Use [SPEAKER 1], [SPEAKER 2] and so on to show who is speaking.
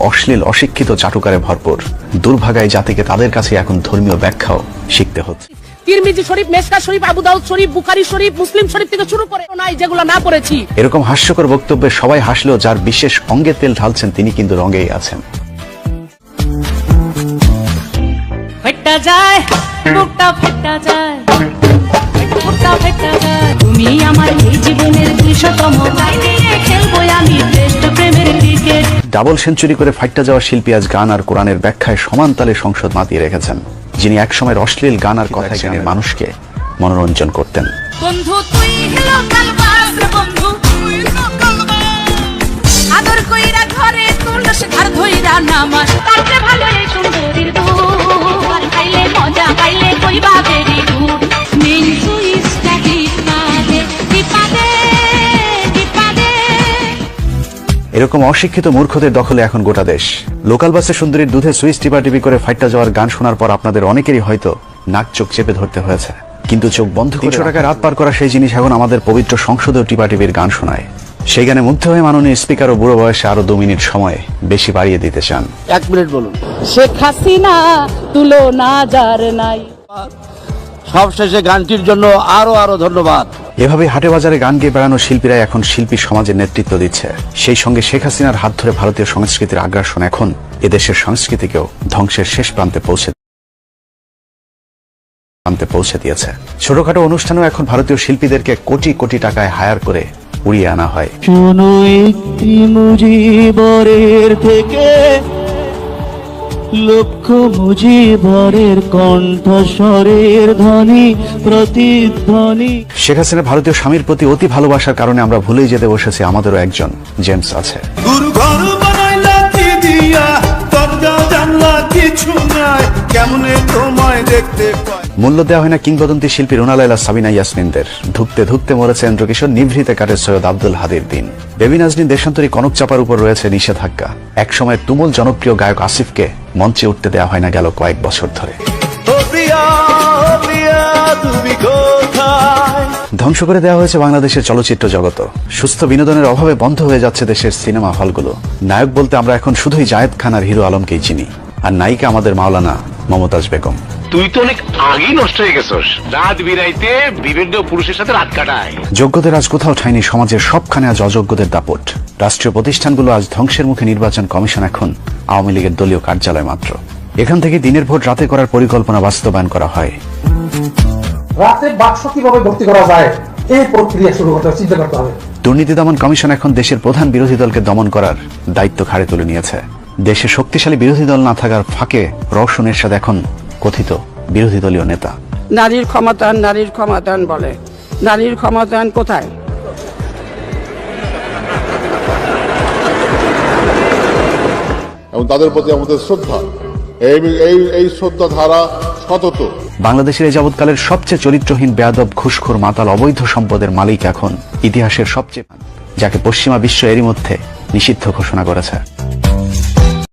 [SPEAKER 1] অশ্লীল অশিক্ষিত চাটুকারে ভরপুর। দুর্ভাগায় জাতিকে তাদের কাছে এখন ধর্মীয় ব্যাখ্যাও শিখতে হচ্ছে।
[SPEAKER 2] তিরমিজি শরীফ, মেশকা শরীফ, আবু দাউদ শরীফ, বুখারী শরীফ, মুসলিম শরীফ থেকে শুরু করে নাই যেগুলো না পড়েছি।
[SPEAKER 1] এরকম হাস্যকর বক্তব্যে সবাই হাসলেও যার বিশেষ অঙ্গে তেল ঢালছেন তিনি কিন্তু রঙেই আছেন।
[SPEAKER 2] ফেটা যায় বুকটা, ফেটা যায় বুকটা, ফেটা যায়। তুমি আমার এই জীবনের 200তম গান নিয়ে খেলবো আমি শ্রেষ্ঠ প্রেমের ক্রিকেট।
[SPEAKER 1] ডাবল সেঞ্চুরি করে ফাইটটা যাওয়া শিল্পী আজ গান আর কোরআনের ব্যাখ্যায় সমান তালে সংসদ মাতিয়ে রেখেছেন, যিনি একসময় অশ্লীল গান আর কথায় গানের মানুষকে মনোরঞ্জন করতেন।
[SPEAKER 2] বন্ধু তুই হলো কালবাস রে বন্ধু, আদর কইরা ঘরে তুলস ঘর ধইরা নামাজ। তাতে ভালো রে সুন্দরীর দুধ, খাইলে মজা পাইলে কইবা বেরি গুড। মেন সুইচটা টিপাদে টিপাদে টিপাদে।
[SPEAKER 1] এরকম অশিক্ষিত মূর্খদের দখলে এখন গোটা দেশ। লোকাল বাসে সুন্দরীর দুধে সুইচ টিপাটিপি করে ফাইটটা যাওয়ার গান শোনার পর আপনাদের অনেকেরই হয়তো নাক চোখ চেপে ধরতে হয়েছে, কিন্তু চোখ বন্ধ করে 300 টাকায় রাত পার করা সেই জিনিস এখন আমাদের পবিত্র সংসদীয় টিপাটিপির গান শোনায়। সেই গানে মুগ্ধ হয়ে মাননীয় স্পিকারও বুড়ো বয়সে আরো 2 মিনিট সময় বেশি বাড়িয়ে দিতে চান।
[SPEAKER 3] 1 মিনিট বলুন।
[SPEAKER 2] শেখ হাসিনা তুলনা যার নাই।
[SPEAKER 3] সবশেষে গানটির জন্য আরো ধন্যবাদ।
[SPEAKER 1] এভাবে হাটে বাজারে গান গেয়ে বেড়ানো শিল্পীরা এখন শিল্পী সমাজের নেতৃত্ব দিচ্ছে। সেই সঙ্গে শেখ হাসিনার হাত ধরে ভারতীয় সংস্কৃতির আগ্রাসন এখন এদেশের সংস্কৃতিকেও ধ্বংসের শেষ প্রান্তে পৌঁছে দিয়েছে। ছোটখাটো অনুষ্ঠানেও এখন ভারতীয় শিল্পীদেরকে কোটি কোটি টাকায় হায়ার করে উড়িয়ে আনা হয়।
[SPEAKER 4] শোনো একটি মুজিবরের থেকে লক্ষ মুজিবরের কণ্ঠস্বরের ধ্বনি প্রতিধ্বনি।
[SPEAKER 1] শেখ হাসিনা ভারতীয় স্বামীর প্রতি অতি ভালোবাসার কারণে আমরা ভুলেই যেতে বসেছি আমাদেরও একজন জেমস আছে। মূল্য দেওয়া হয় না কিংবদন্তি শিল্পী রুনা লায়লা, সাবিনা ইয়াসমিনদের। ধুকতে ধুকতে মরেছে ইন্দ্রকিশোর, নিভৃতে কাটে সৈয়দ আব্দুল হাদির দিন। বেবি নাজনীন, দেশান্তরী কনক চাপার উপর রয়েছে নিষেধাজ্ঞা। একসময় তুমুল জনপ্রিয় গায়ক আসিফকে মঞ্চে উঠতে দেওয়া হয় না গেল কয়েক বছর ধরে। ধ্বংস করে দেওয়া হয়েছে বাংলাদেশের চলচ্চিত্র জগৎ। সুস্থ বিনোদনের অভাবে বন্ধ হয়ে যাচ্ছে দেশের সিনেমা হলগুলো। নায়ক বলতে আমরা এখন শুধুই জায়েদ খান আর হিরো আলমকেই চিনি, আর নায়িকা আমাদের মাওলানা মমতাজ বেগম।
[SPEAKER 5] তুই তো অনেক আগেই নষ্ট হয়ে গেছস। রাত বিরাইতে বিভিন্ন পুরুষের সাথে রাত কাটায়।
[SPEAKER 1] যোগ্যদের আজ কোথাও ঠাঁইনি, সমাজের সবখানে আজ অযোগ্যদের দাপট। রাষ্ট্রীয় প্রতিষ্ঠানগুলো আজ ধ্বংসের মুখে, নির্বাচন কমিশন এখন আওয়ামী লীগের দলীয় কার্যালয় মাত্র। এখান থেকে দিনের ভোট রাতে করার পরিকল্পনা বাস্তবায়ন করা হয়।
[SPEAKER 6] রাতে বাক্স কিভাবে ভর্তি করা যায় এই প্রক্রিয়া শুরু করতে হবে, চিন্তা করতে হবে।
[SPEAKER 1] দুর্নীতি দমন কমিশন এখন দেশের প্রধান বিরোধী দলকে দমন করার দায়িত্ব ঘাড়ে তুলে নিয়েছে। দেশে শক্তিশালী বিরোধী দল না থাকার ফাঁকে রওশন এরশাদ এখন কথিত বিরোধী দলীয় নেতা।
[SPEAKER 7] নারীর ক্ষমতায়ন, নারীর ক্ষমতায়ন বলে, নারীর ক্ষমতায়ন কোথায়?
[SPEAKER 8] এবং তাদের প্রতি আমাদের শ্রদ্ধা, এই শ্রদ্ধা ধারা সতত।
[SPEAKER 1] বাংলাদেশের এই যাবৎকালের সবচেয়ে চরিত্রহীন, বেয়াদব, ঘুষখোর, মাতাল, অবৈধ সম্পদের মালিক এখন ইতিহাসের সবচেয়ে, যাকে পশ্চিমা বিশ্ব এরই মধ্যে নিষিদ্ধ ঘোষণা করেছে।